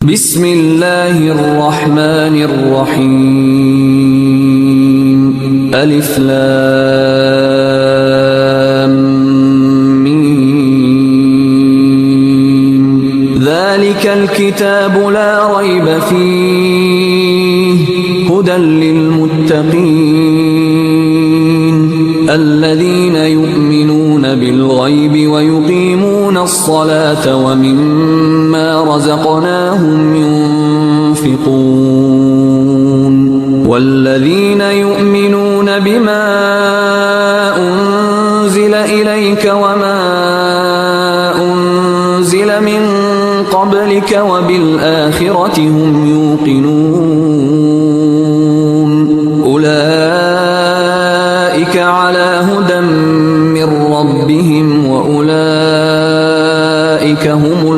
بسم الله الرحمن الرحيم ألف لام ميم ذلك الكتاب لا ريب فيه هدى للمتقين الذين يؤمنون بالغيب ويقيمون الصلاة ومما رزقناهم ينفقون والذين يؤمنون بما أنزل إليك وما أنزل من قبلك وبالآخرة هم يوقنون أولئك على هدى من ربهم وأولئك هم